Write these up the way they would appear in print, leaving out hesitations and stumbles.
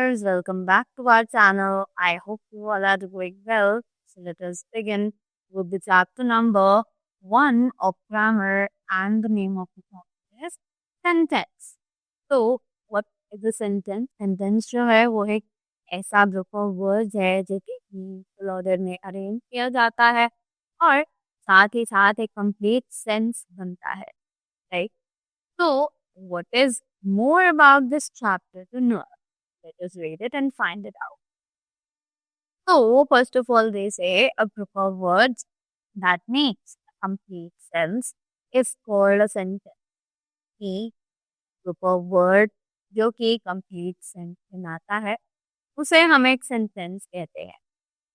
listeners, welcome back to our channel. I hope you all are doing well. So let us begin with the chapter number 1 of grammar, and the name of the topic is sentence. तो what is a sentence? Sentence जो है वो एक ऐसा group of words है जो कि equal order में अरेंज किया जाता है और साथ ही साथ एक कंप्लीट सेंस बनता है, right? So what is more about this chapter to know? Let us read it and find it out. So, first of all, they say a group of words that makes a complete sense is called a sentence. कि group of word जो कि complete sense बनाता है उसे हम एक sentence कहते हैं,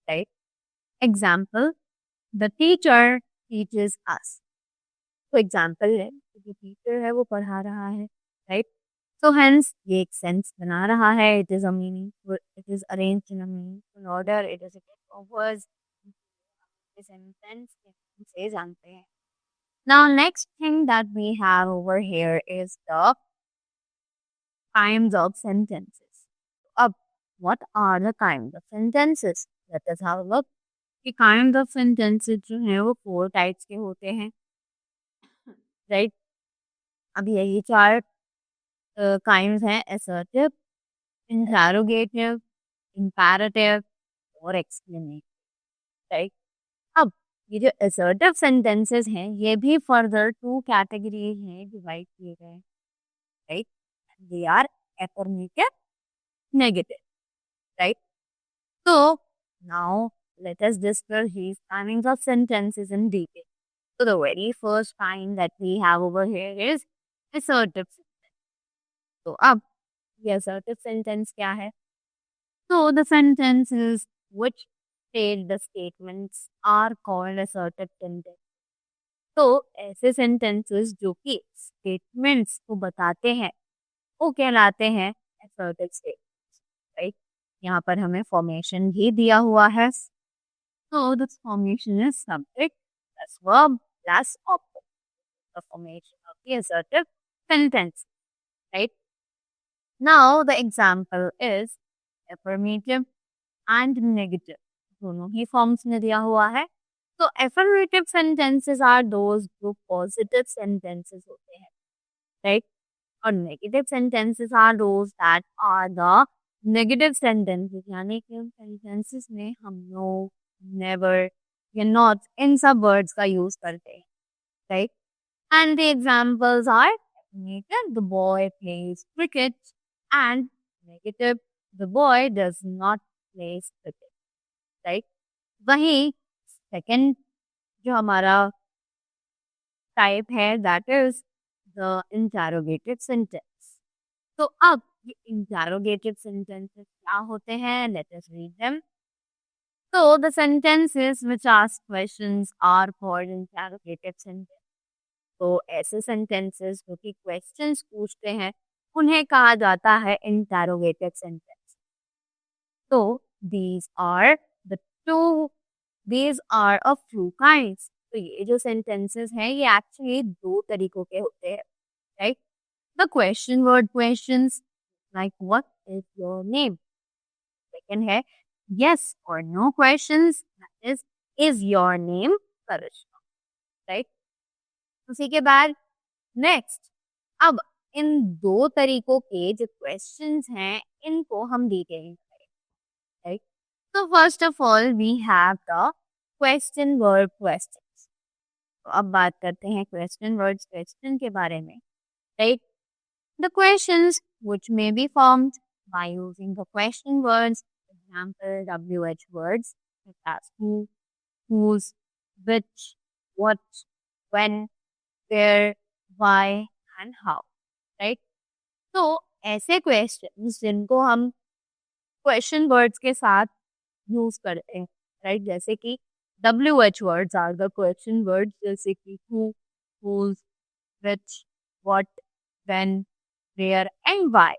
right? Example, the teacher teaches us. तो एग्जाम्पल है, जो टीचर है वो पढ़ा रहा है, राइट? सो हेंस ये एक सेंस बना रहा है. It is a meaningful, it is arranged in a meaningful order, it is a group of words. Sentence से जानते हैं. Now next thing that we have over here is the kinds of sentences. अब what are the kinds of sentences? Let us have a look. कि kinds of sentences जो है वो 4 types के होते हैं, राइट? अब यही 4 काइंड्स हैं: असर्टिव, इंटरोगेटिव, इंपैरेटिव और एक्सप्लेनेटिव, राइट? अब ये जो असर्टिव सेंटेंसेस हैं ये भी फर्दर 2 कैटेगरीज हैं डिवाइड किए गए हैं, right? They are affirmative, negative, right? So now let us discuss these kinds of sentences in detail. So the very first kind that we have over here is assertive sentence. तो अब ये assertive sentence क्या है? So the sentences which state the statements are called assertive sentence. तो ऐसे sentences जो कि statements को बताते हैं वो कहलाते हैं assertive statements, right? यहाँ पर हमें formation भी दिया हुआ है. So the formation is subject plus verb plus object. The formation of the assertive sentence, right? Now the example is affirmative and negative. दोनों ही forms में दिया हुआ है. So affirmative sentences are those जो positive sentences होते हैं, right? और negative sentences are those that are the negative sentences. यानी कि उन sentences में हम no, never या not इन सब words का use करते हैं, right? And the examples are affirmative, the boy plays cricket, and negative, the boy does not play cricket, right? वहीं second जो हमारा type है that is the interrogative sentence. तो अब ये interrogative sentences क्या होते हैं? Let us read them. So the sentences which ask questions are called interrogative sentences. तो ऐसे sentences जो कि questions पूछते हैं उन्हें कहा जाता है interrogative sentence. तो these are of two kinds. तो ये जो sentences हैं ये actually 2 तरीकों के होते हैं, right? The question word questions like what is your name? Second है yes or no questions, that is your name Karishma, right? उसी के बाद नेक्स्ट, अब इन 2 तरीकों के जो क्वेश्चंस हैं इनको हम डिटेल में करेंगे, राइट? तो first of all we have the question word questions. तो अब बात करते हैं क्वेश्चन वर्ड्स क्वेश्चन के बारे में, right? The questions which may be formed by using the question words, example WH words such as who, whose, which, what, when, where, why and how, right? तो ऐसे क्वेश्चंस जिनको हम question words के साथ use करते हैं, right? जैसे कि WH words are the question words, जैसे कि who, whose, which, what, when, where and why.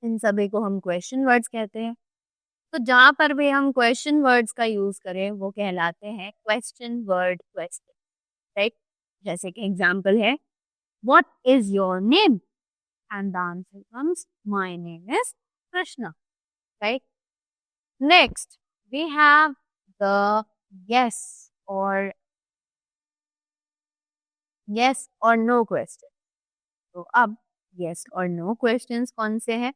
इन सभी को हम क्वेश्चन वर्ड्स कहते हैं. तो जहाँ पर भी हम क्वेश्चन वर्ड्स का यूज करें वो कहलाते हैं क्वेश्चन वर्ड क्वेश्चन, राइट? जैसे कि एग्जाम्पल है what is your name? And the answer comes my name is Krishna, right? Next, we have the yes or no question. तो अब yes or no questions कौन से हैं?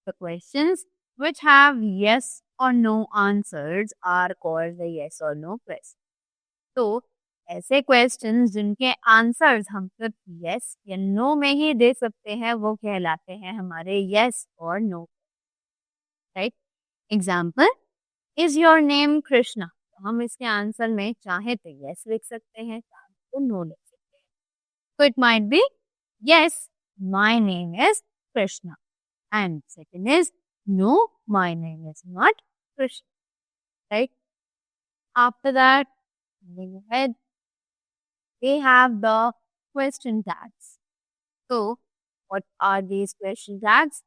The questions which have yes or no answers are called the yes or no question. तो ऐसे questions जिनके answers हम सिर्फ yes या no में ही दे सकते हैं वो कहलाते हैं हमारे yes और no, right? Example, is your name Krishna? तो हम इसके आंसर में चाहे तो yes लिख सकते हैं, चाहे तो no लिख सकते हैं. So it might be yes, my name is Krishna. And second is no, my name is not Krishna. Right? After that, moving ahead, we have the question tags. So, what are these question tags?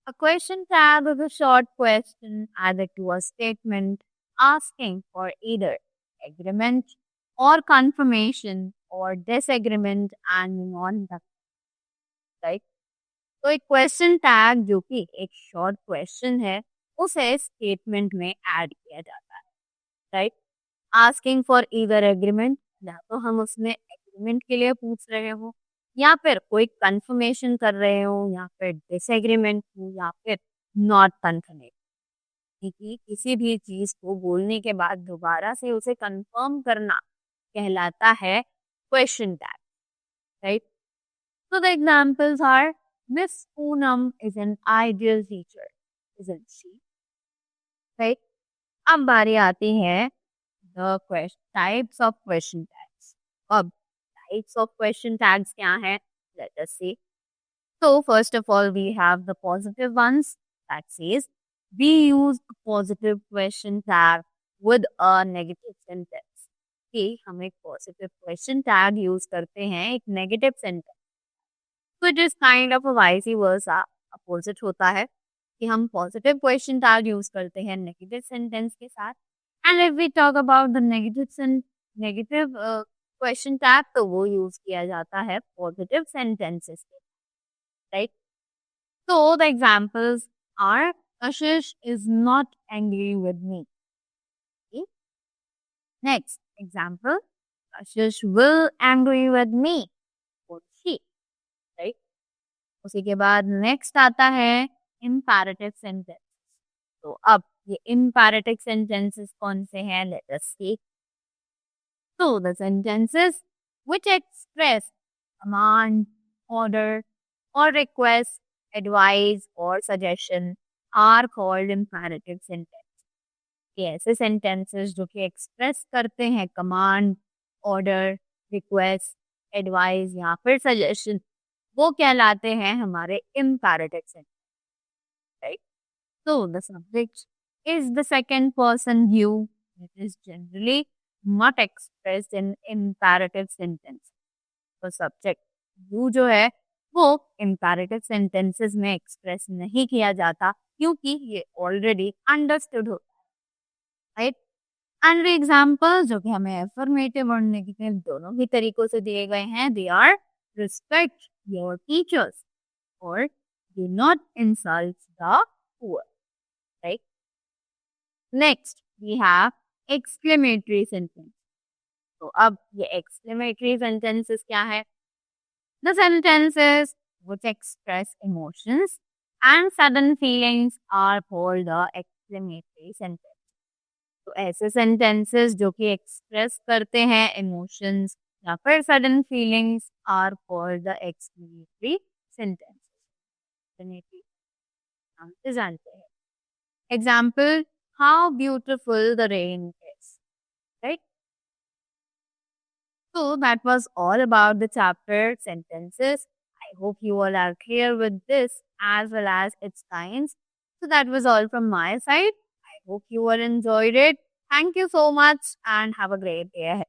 A question tag is a short question added to a statement asking for either agreement or confirmation or disagreement and on the right. तो एक question tag जो कि एक short question है उसे statement में add किया जाता है, right? Asking for either agreement, या तो हम उसमें एग्रीमेंट के लिए पूछ रहे हो या फिर कोई कंफर्मेशन कर रहे हो या फिर डिसएग्रीमेंट हो या फिर नॉट कंफर्मेशन, क्योंकि किसी भी चीज को बोलने के बाद दोबारा से उसे कंफर्म करना कहलाता है question tag, right? So the examples are Miss Poonam is an ideal teacher, isn't she? Right? अब बारी आती है the types of question tags. अब types of question tags क्या हैं? Let us see. So first of all we have the positive ones that says we use a positive question tag with a negative sentence. कि हम एक positive question tag use करते हैं एक negative sentence. So it is kind of a vice versa, opposite होता है कि हम positive question tag use करते हैं negative sentence के साथ. And if we talk about the negative question tag तो वो use किया जाता है positive sentences के, right? So the examples are Ashish is not angry with me. Okay? Next example, Ashish will angry with me. Or she, right? उसी के बाद next आता है इम्पैरेटिव सेंटेंस. तो अब ये इम्पैरेटिव सेंटेंसेस कौन से हैं? Let us see. So the sentences which express command, order or request, advice or suggestion are called imperative sentence. ये ऐसे sentences जो कि express करते हैं command, order, request, advice या फिर suggestion, वो कहलाते हैं हमारे imperative sentence, right? So the subject is the second person you. It is generally not expressed in imperative sentence. तो subject you जो है वो imperative sentences में express नहीं किया जाता क्योंकि ये already understood होता है, right? And the examples जो कि हमें affirmative और negative दोनों ही तरीकों से दिए गए हैं, they are respect your teachers or do not insult the poor, right? Next we have exclamatory sentence. तो अब ये exclamatory sentences क्या है? The sentences which express emotions and sudden feelings are called the exclamatory sentence. तो ऐसे sentences जो कि express करते हैं emotions या फिर sudden feelings are called the exclamatory sentences. नाम से जानते हैं. Example, how beautiful the rain is, right? So that was all about the chapter sentences. I hope you all are clear with this as well as its kinds. So that was all from my side. I hope you all enjoyed it. Thank you so much and have a great day ahead.